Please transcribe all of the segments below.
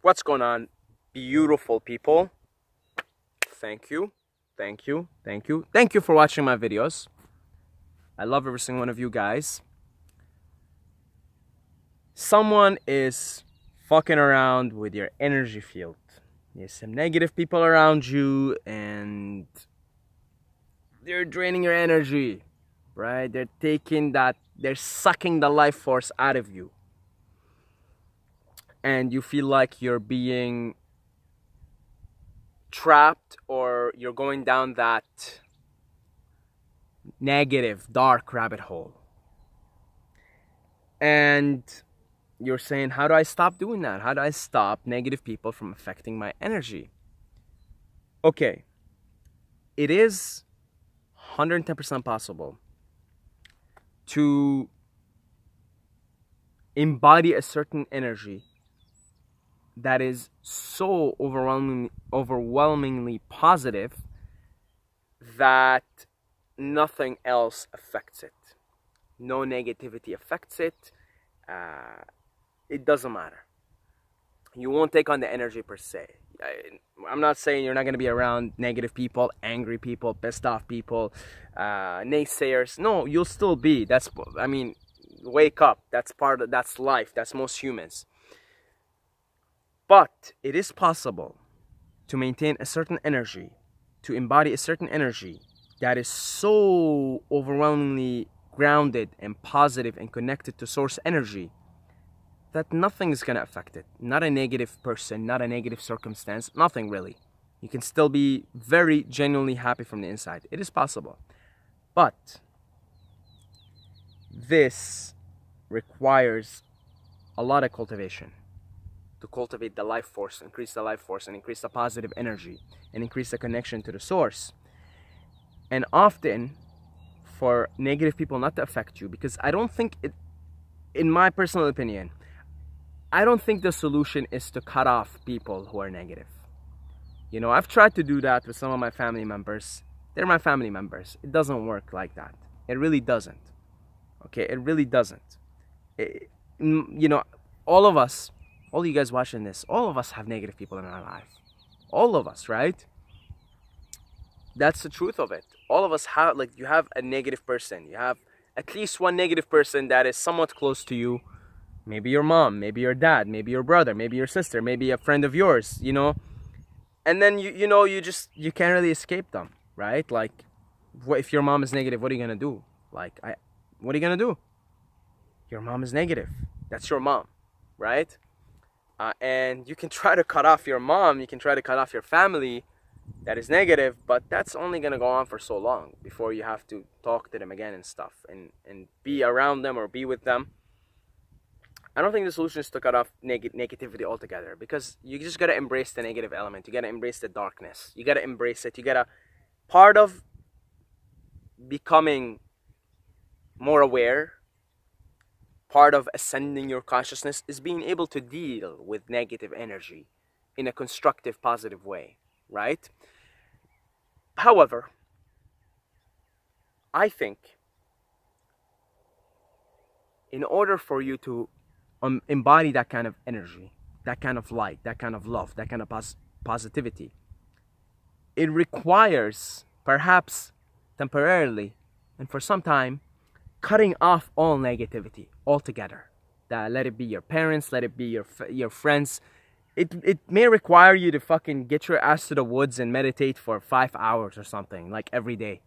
What's going on, beautiful people? Thank you, thank you, thank you, thank you for watching my videos. I love every single one of you guys. Someone is fucking around with your energy field. There's some negative people around you and they're draining your energy, right? They're sucking the life force out of you. And you feel like you're being trapped, or you're going down that negative, dark rabbit hole. And you're saying, how do I stop doing that? How do I stop negative people from affecting my energy? Okay, it is 110% possible to embody a certain energy that is so overwhelmingly positive that nothing else affects it. No negativity affects it. It doesn't matter. You won't take on the energy per se. I'm not saying you're not going to be around negative people, angry people, pissed off people, naysayers. No, you'll still be. Wake up. That's life. That's most humans. But it is possible to maintain a certain energy, to embody a certain energy that is so overwhelmingly grounded and positive and connected to source energy that nothing is going to affect it. Not a negative person, not a negative circumstance, nothing really. You can still be very genuinely happy from the inside. It is possible. But this requires a lot of cultivation. To cultivate the life force, increase the life force, and increase the positive energy, and increase the connection to the source. And often, for negative people not to affect you, because I don't think it, in my personal opinion, I don't think the solution is to cut off people who are negative. You know, I've tried to do that with some of my family members. They're my family members. It doesn't work like that. It really doesn't. Okay, it really doesn't. All of us, all you guys watching this, all of us have negative people in our life. All of us, right? That's the truth of it. All of us have, you have a negative person. You have at least one negative person that is somewhat close to you. Maybe your mom, maybe your dad, maybe your brother, maybe your sister, maybe a friend of yours, And then, you can't really escape them, right? If your mom is negative, what are you going to do? What are you going to do? Your mom is negative. That's your mom, right? And you can try to cut off your mom, you can try to cut off your family that is negative, but that's only going to go on for so long before you have to talk to them again and stuff, and be around them or be with them. I don't think the solution is to cut off negativity altogether, because you just got to embrace the negative element. You got to embrace the darkness. You got to embrace it. You got to, part of becoming more aware, part of ascending your consciousness, is being able to deal with negative energy in a constructive, positive way, right? However, I think in order for you to embody that kind of energy, that kind of light, that kind of love, that kind of positivity, it requires, perhaps temporarily and for some time, cutting off all negativity altogether. Let it be your parents, let it be your friends. It may require you to fucking get your ass to the woods and meditate for 5 hours or something, every day.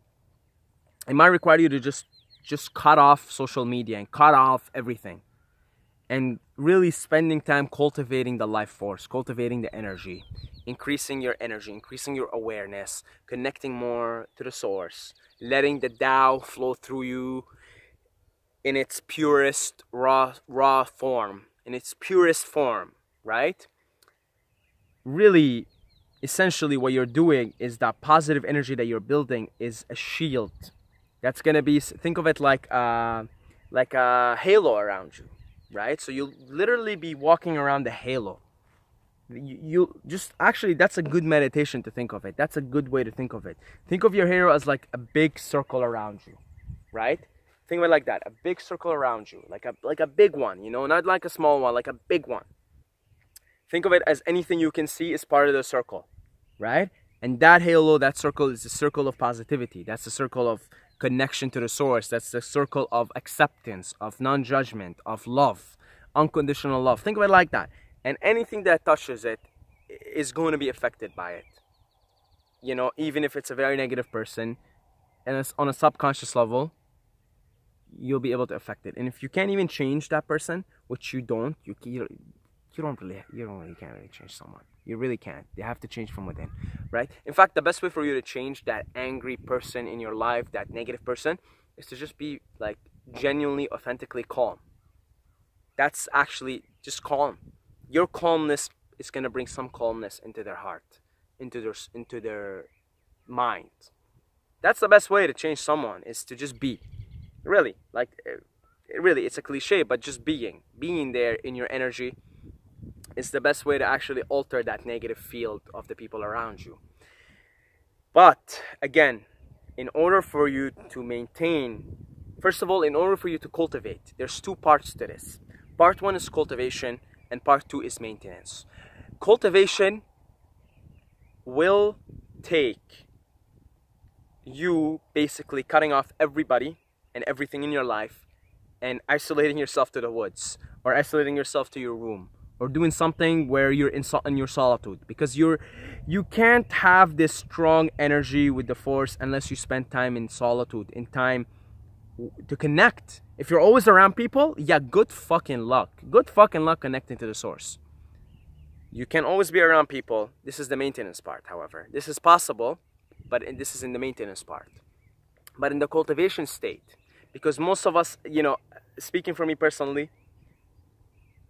It might require you to just cut off social media and cut off everything, and really spending time cultivating the life force, cultivating the energy, increasing your energy, increasing your awareness, connecting more to the source, letting the Tao flow through you in its purest raw form, in its purest form, right? Really, essentially what you're doing is that positive energy that you're building is a shield. That's gonna be, think of it like a halo around you, right? So you'll literally be walking around the halo. You just, actually, that's a good meditation to think of it. That's a good way to think of it. Think of your halo as like a big circle around you, right? Think of it like that, a big circle around you, like a big one, not like a small one, like a big one. Think of it as anything you can see is part of the circle, right? And that halo, that circle is the circle of positivity. That's the circle of connection to the source. That's the circle of acceptance, of non-judgment, of love, unconditional love. Think of it like that. And anything that touches it is going to be affected by it. You know, even if it's a very negative person, and it's on a subconscious level, you'll be able to affect it. And if you can't even change that person, which you don't, you can't really change someone. You really can't. They have to change from within, right? In fact, the best way for you to change that angry person in your life, that negative person, is to just be like genuinely, authentically calm. That's actually just calm. Your calmness is gonna bring some calmness into their heart, into their mind. That's the best way to change someone, is to just be. Really, like, really, it's a cliche, but just being there in your energy is the best way to actually alter that negative field of the people around you. But again, in order for you to maintain, first of all, in order for you to cultivate, there's two parts to this. Part one is cultivation, and part two is maintenance. Cultivation will take you basically cutting off everybody and everything in your life and isolating yourself to the woods, or isolating yourself to your room, or doing something where you're in your solitude, because you can't have this strong energy with the force unless you spend time in solitude, in time to connect. If you're always around people, yeah, good fucking luck connecting to the source. You can always be around people. This is the maintenance part, however. This is possible, but this is in the maintenance part. But in the cultivation state, because most of us, you know, speaking for me personally,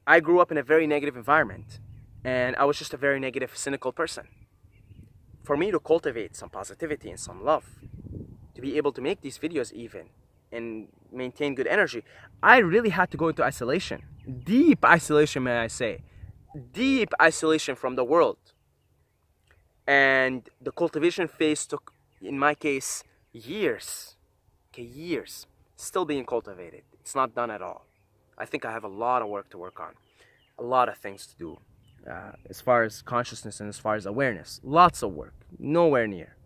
I grew up in a very negative environment, and I was just a very negative, cynical person. For me to cultivate some positivity and some love, to be able to make these videos even, and maintain good energy, I really had to go into isolation. Deep isolation, may I say. Deep isolation from the world. And the cultivation phase took, in my case, years. Okay, years. Still being cultivated. It's not done at all. I think I have a lot of work to work on. A lot of things to do. As far as consciousness and as far as awareness. Lots of work. Nowhere near.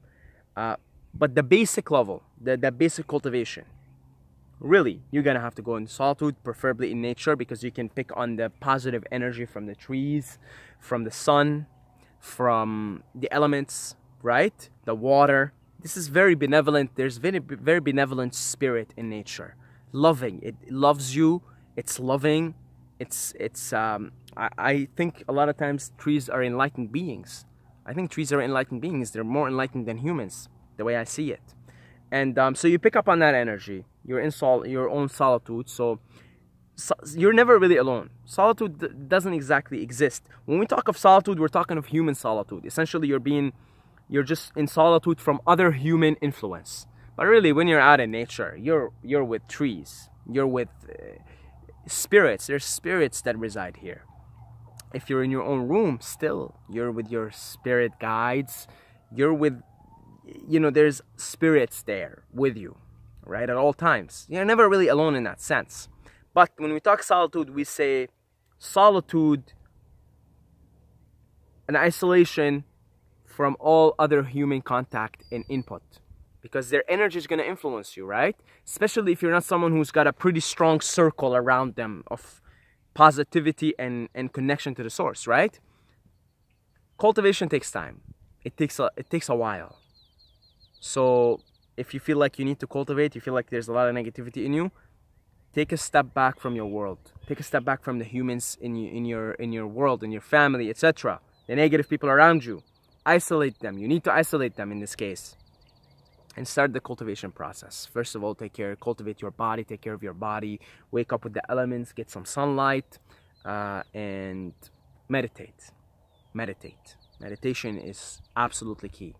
But the basic level, the basic cultivation, really, you're gonna have to go in solitude, preferably in nature, because you can pick on the positive energy from the trees, from the sun, from the elements, right? The water. This is very benevolent. There's very benevolent spirit in nature. Loving. It loves you. It's loving. I think a lot of times trees are enlightened beings. I think trees are enlightened beings. They're more enlightened than humans, the way I see it. And so you pick up on that energy. You're in your own solitude, so you're never really alone. Solitude doesn't exactly exist. When we talk of solitude, we're talking of human solitude. Essentially, you're just in solitude from other human influence. But really, when you're out in nature, you're with trees. You're with spirits. There's spirits that reside here. If you're in your own room, still, you're with your spirit guides. You're with, you know, there's spirits there with you, right, at all times. You're never really alone in that sense. But when we talk solitude, we say solitude, an isolation from all other human contact and input, because their energy is going to influence you, right? Especially if you're not someone who's got a pretty strong circle around them of positivity and connection to the source, right? Cultivation takes time. It takes a while. So if you feel like you need to cultivate, you feel like there's a lot of negativity in you, take a step back from your world. Take a step back from the humans in your world, in your family, etc. The negative people around you. Isolate them. You need to isolate them in this case. And start the cultivation process. First of all, cultivate your body, take care of your body, wake up with the elements, get some sunlight, and meditate. Meditate. Meditation is absolutely key.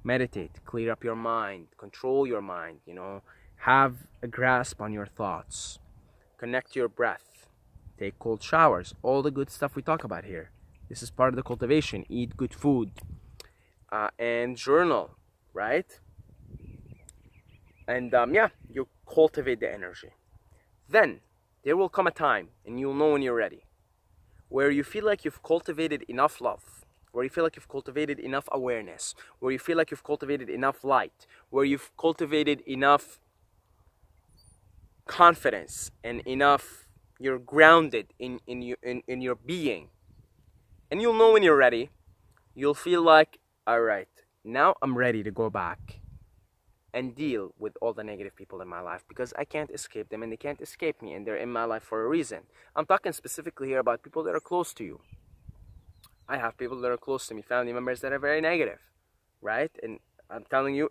Meditate, clear up your mind, control your mind, you know, have a grasp on your thoughts, connect your breath, take cold showers, all the good stuff we talk about here. This is part of the cultivation. Eat good food, and journal, right? And yeah, you cultivate the energy. Then there will come a time, and you'll know when you're ready, where you feel like you've cultivated enough love, where you feel like you've cultivated enough awareness, where you feel like you've cultivated enough light, where you've cultivated enough confidence and enough, you're grounded in your being. And you'll know when you're ready. You'll feel like, all right, now I'm ready to go back and deal with all the negative people in my life, because I can't escape them and they can't escape me, and they're in my life for a reason. I'm talking specifically here about people that are close to you. I have people that are close to me, family members that are very negative, right? And I'm telling you,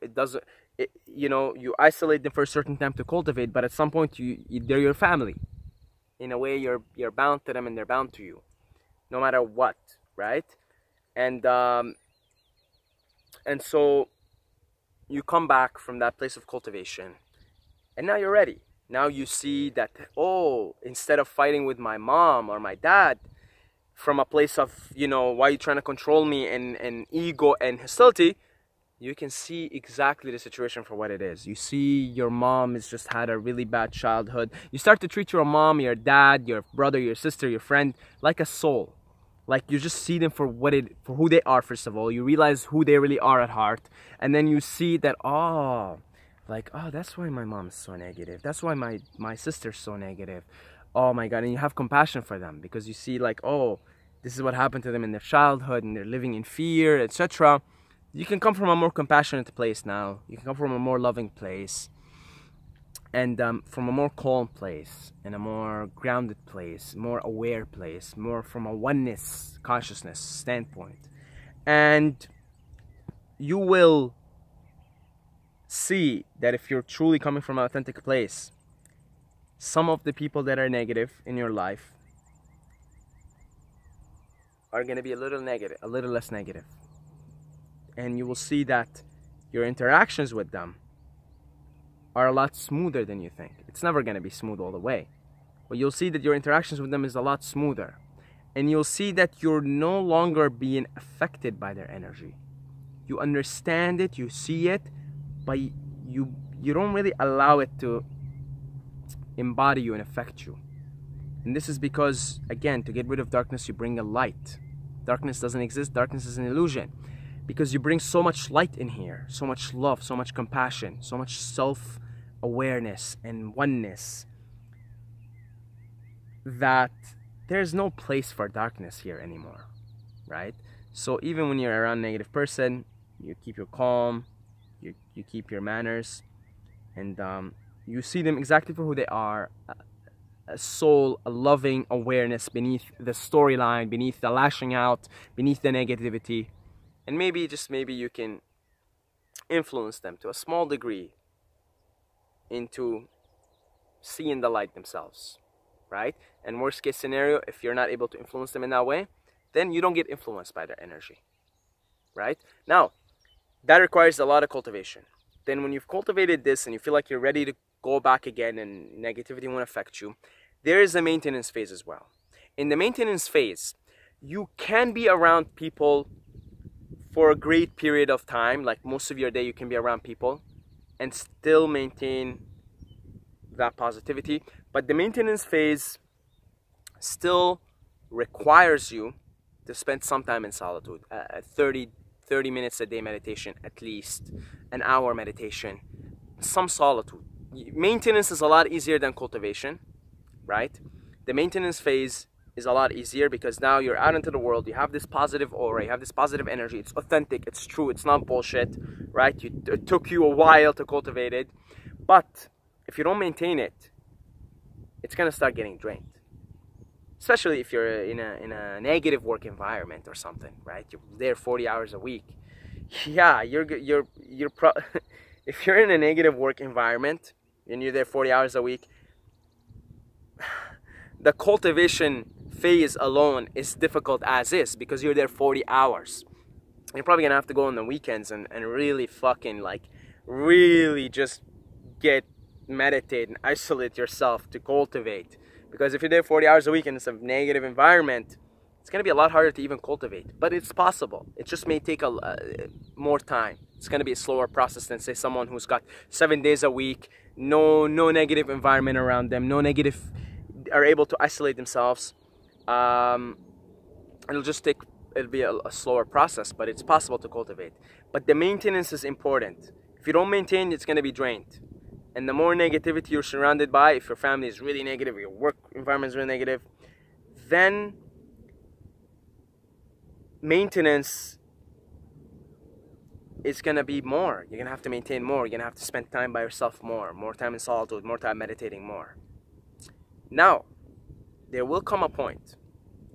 you know, you isolate them for a certain time to cultivate, but at some point they're your family. In a way, you're bound to them and they're bound to you, no matter what, right? And so you come back from that place of cultivation, and now you're ready. Now you see that, oh, instead of fighting with my mom or my dad from a place of, you know, why are you trying to control me, and ego and hostility, you can see exactly the situation for what it is. You see your mom has just had a really bad childhood. You start to treat your mom, your dad, your brother, your sister, your friend like a soul. Like, you just see them for who they are. First of all, you realize who they really are at heart, and then you see that, oh, like, oh, that's why my mom's so negative. That's why my sister's so negative. Oh my God, and you have compassion for them because you see, like, oh, this is what happened to them in their childhood, and they're living in fear, etc. You can come from a more compassionate place now. You can come from a more loving place, and from a more calm place, and a more grounded place, more aware place, more from a oneness consciousness standpoint. And you will see that if you're truly coming from an authentic place, some of the people that are negative in your life are going to be a little less negative. And you will see that your interactions with them are a lot smoother than you think. It's never going to be smooth all the way, but you'll see that your interactions with them is a lot smoother, and you'll see that you're no longer being affected by their energy. You understand it, you see it, but you don't really allow it to embody you and affect you. And this is because, again, to get rid of darkness, you bring a light. Darkness doesn't exist. Darkness is an illusion, because you bring so much light in here, so much love, so much compassion, so much self-awareness and oneness, that there's no place for darkness here anymore, right? So even when you're around a negative person, you keep your calm, you keep your manners, and you see them exactly for who they are, a soul, a loving awareness beneath the storyline, beneath the lashing out, beneath the negativity. And maybe, just maybe, you can influence them to a small degree into seeing the light themselves, right? And worst case scenario, if you're not able to influence them in that way, then you don't get influenced by their energy, right? Now, that requires a lot of cultivation. Then when you've cultivated this and you feel like you're ready to go back again and negativity won't affect you, there is a maintenance phase as well. In the maintenance phase, you can be around people for a great period of time, like most of your day you can be around people and still maintain that positivity. But the maintenance phase still requires you to spend some time in solitude, 30 minutes a day meditation, at least an hour meditation, some solitude. Maintenance is a lot easier than cultivation, right? The maintenance phase is a lot easier because now you're out into the world, you have this positive aura, you have this positive energy, it's authentic, it's true, it's not bullshit, right? It took you a while to cultivate it, but if you don't maintain it, it's gonna start getting drained. Especially if you're in a negative work environment or something, right? You're there 40 hours a week. Yeah, if you're in a negative work environment and you're there 40 hours a week, the cultivation phase alone is difficult as is, because you're there 40 hours. You're probably gonna have to go on the weekends and really fucking, like, really just meditate and isolate yourself to cultivate. Because if you're there 40 hours a week in some negative environment, it's gonna be a lot harder to even cultivate. But it's possible. It just may take more time. It's gonna be a slower process than, say, someone who's got 7 days a week, no negative environment around them, no negative, are able to isolate themselves. it'll be a slower process, but it's possible to cultivate. But the maintenance is important. If you don't maintain, it's going to be drained. And the more negativity you're surrounded by, if your family is really negative, your work environment is really negative, then maintenance is going to be more. You're going to have to maintain more. You're going to have to spend time by yourself more time in solitude, more time meditating more. Now, there will come a point,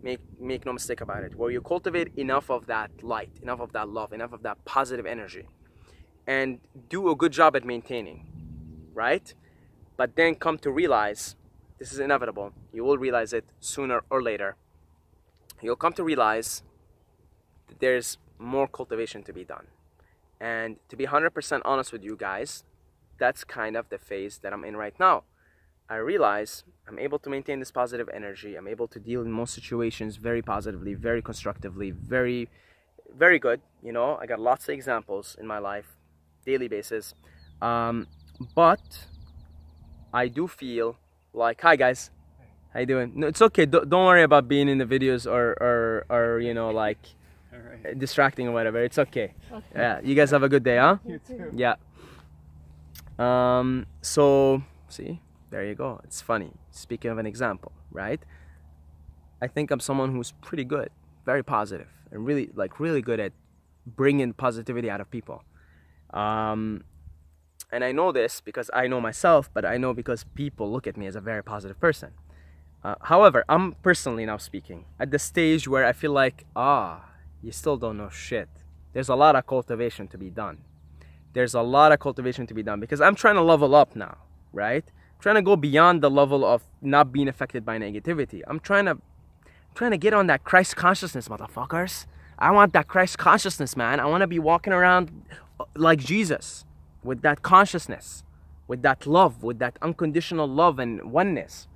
make no mistake about it, where you cultivate enough of that light, enough of that love, enough of that positive energy, and do a good job at maintaining, right? But then come to realize, this is inevitable, you will realize it sooner or later, you'll come to realize that there's more cultivation to be done. And to be 100% honest with you guys, that's kind of the phase that I'm in right now. I realize I'm able to maintain this positive energy. I'm able to deal in most situations very positively, very constructively, very, very good. You know, I got lots of examples in my life, daily basis. But I do feel like, hi guys, how you doing? No, it's okay. Don't worry about being in the videos or you know, like distracting or whatever. It's okay. Yeah, you guys have a good day, huh? You too. Yeah. So see, there you go. It's funny. Speaking of an example, right? I think I'm someone who's pretty good, very positive, and really good at bringing positivity out of people. And I know this because I know myself, but I know because people look at me as a very positive person. However, I'm personally now speaking at the stage where I feel like, you still don't know shit. There's a lot of cultivation to be done. There's a lot of cultivation to be done because I'm trying to level up now, right? I'm trying to go beyond the level of not being affected by negativity. I'm trying to get on that Christ consciousness, motherfuckers. I want that Christ consciousness, man. I want to be walking around like Jesus, with that consciousness, with that love, with that unconditional love and oneness.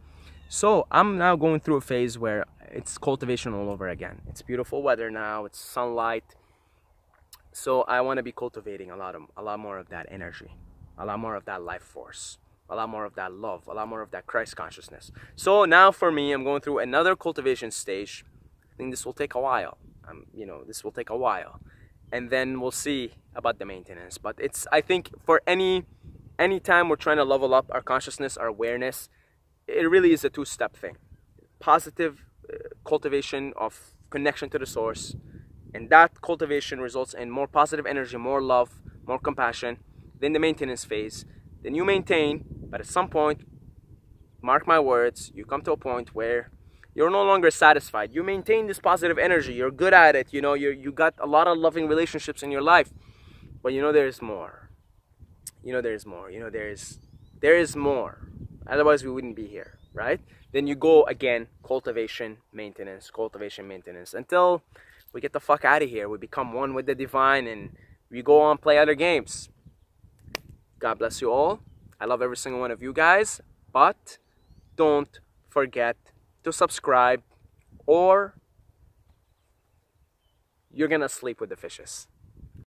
So I'm now going through a phase where it's cultivation all over again. It's beautiful weather now, it's sunlight. So I want to be cultivating a lot more of that energy, a lot more of that life force, a lot more of that love, a lot more of that Christ consciousness. So now for me, I'm going through another cultivation stage. I think this will take a while. This will take a while. And then we'll see about the maintenance. But it's, I think, for any time we're trying to level up our consciousness, our awareness, it really is a two-step thing. Positive cultivation of connection to the source, and that cultivation results in more positive energy, more love, more compassion. Then the maintenance phase. Then you maintain, but at some point, mark my words, you come to a point where you're no longer satisfied. You maintain this positive energy. You're good at it. You know, you got a lot of loving relationships in your life. But you know there's more. You know there's more. You know there is more. Otherwise we wouldn't be here, right? Then you go again, cultivation, maintenance, until we get the fuck out of here. We become one with the divine and we go on play other games. God bless you all. I love every single one of you guys. But don't forget to subscribe or you're gonna sleep with the fishes.